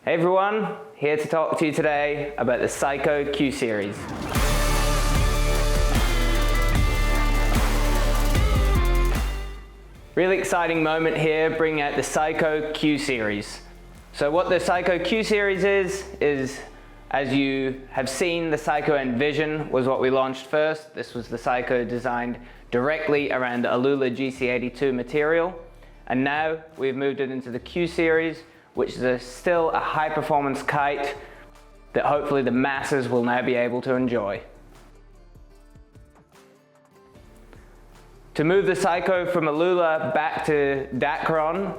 Hey everyone, here to talk to you today about the Psycho Q Series. Really exciting moment here, bringing out the Psycho Q Series. So what the Psycho Q Series is as you have seen, the Psycho Envision was what we launched first. This was the Psycho designed directly around the Alula GC82 material. And now we've moved it into the Q Series, which is still a high performance kite that hopefully the masses will now be able to enjoy. To move the Psycho from Alula back to Dacron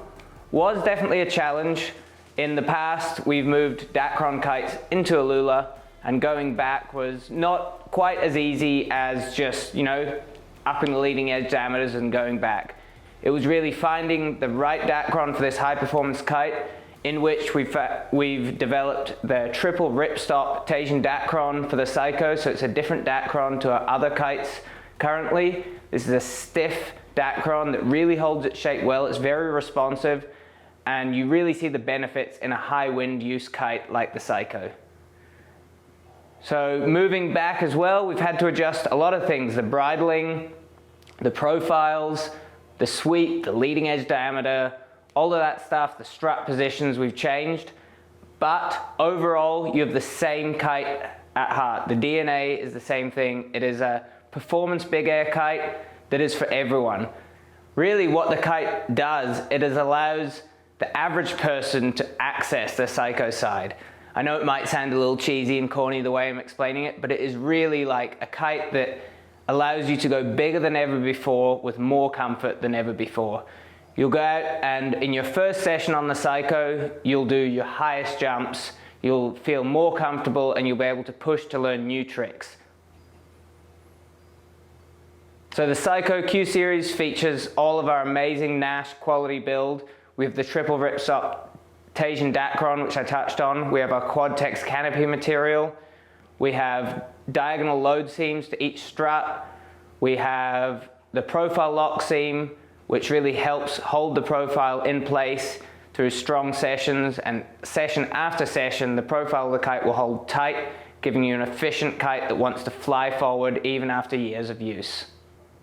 was definitely a challenge. In the past, we've moved Dacron kites into Alula, and going back was not quite as easy as just, upping the leading edge diameters and going back. It was really finding the right Dacron for this high performance kite, in which we've developed the Triple Ripstop Teijin Dacron for the Psycho, so it's a different Dacron to our other kites currently. This is a stiff Dacron that really holds its shape well. It's very responsive, and you really see the benefits in a high wind use kite like the Psycho. So moving back as well, we've had to adjust a lot of things: the bridling, the profiles, the sweep, the leading edge diameter, all of that stuff, the strut positions we've changed. But overall, you have the same kite at heart. The DNA is the same thing. It is a performance big air kite that is for everyone. Really what the kite does, it allows the average person to access the Psycho side. I know it might sound a little cheesy and corny the way I'm explaining it, but it is really like a kite that allows you to go bigger than ever before with more comfort than ever before. You'll go out and in your first session on the Psycho, you'll do your highest jumps, you'll feel more comfortable, and you'll be able to push to learn new tricks. So the Psycho Q Series features all of our amazing Nash quality build. We have the Triple Ripstop Teijin Dacron, which I touched on. We have our QuadTex canopy material. We have diagonal load seams to each strut. We have the profile lock seam, which really helps hold the profile in place through strong sessions, and session after session, the profile of the kite will hold tight, giving you an efficient kite that wants to fly forward even after years of use.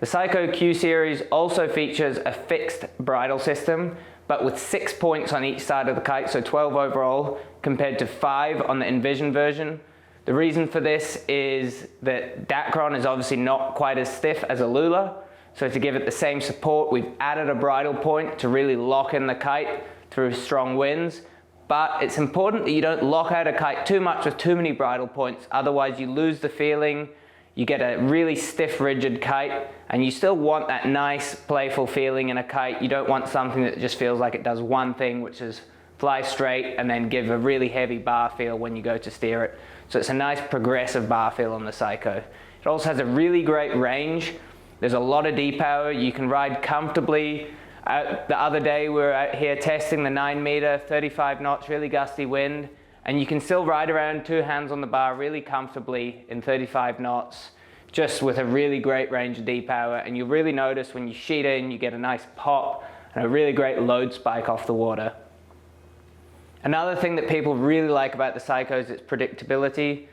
The Psycho Q Series also features a fixed bridle system, but with 6 points on each side of the kite, so 12 overall, compared to 5 on the Envision version. The reason for this is that Dacron is obviously not quite as stiff as Alula, so to give it the same support, we've added a bridle point to really lock in the kite through strong winds. But it's important that you don't lock out a kite too much with too many bridle points, otherwise you lose the feeling, you get a really stiff, rigid kite, and you still want that nice, playful feeling in a kite. You don't want something that just feels like it does one thing, which is fly straight and then give a really heavy bar feel when you go to steer it. So it's a nice progressive bar feel on the Psycho. It also has a really great range. There's a lot of D-power. You can ride comfortably. The other day we were out here testing the 9 meter, 35 knots, really gusty wind, and you can still ride around 2 hands on the bar really comfortably in 35 knots, just with a really great range of D-power. And you'll really notice when you sheet in, you get a nice pop and a really great load spike off the water. Another thing that people really like about the Psycho is its predictability,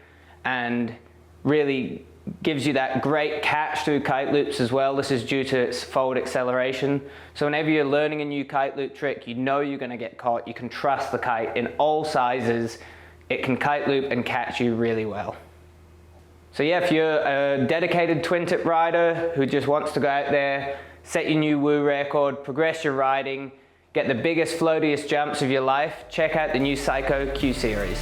and really gives you that great catch through kite loops as well. This is due to its forward acceleration. So whenever you're learning a new kite loop trick, you know you're going to get caught. You can trust the kite in all sizes. It can kite loop and catch you really well. So yeah, if you're a dedicated twin tip rider who just wants to go out there, set your new woo record, progress your riding, get the biggest, floatiest jumps of your life, check out the new Psycho Q Series.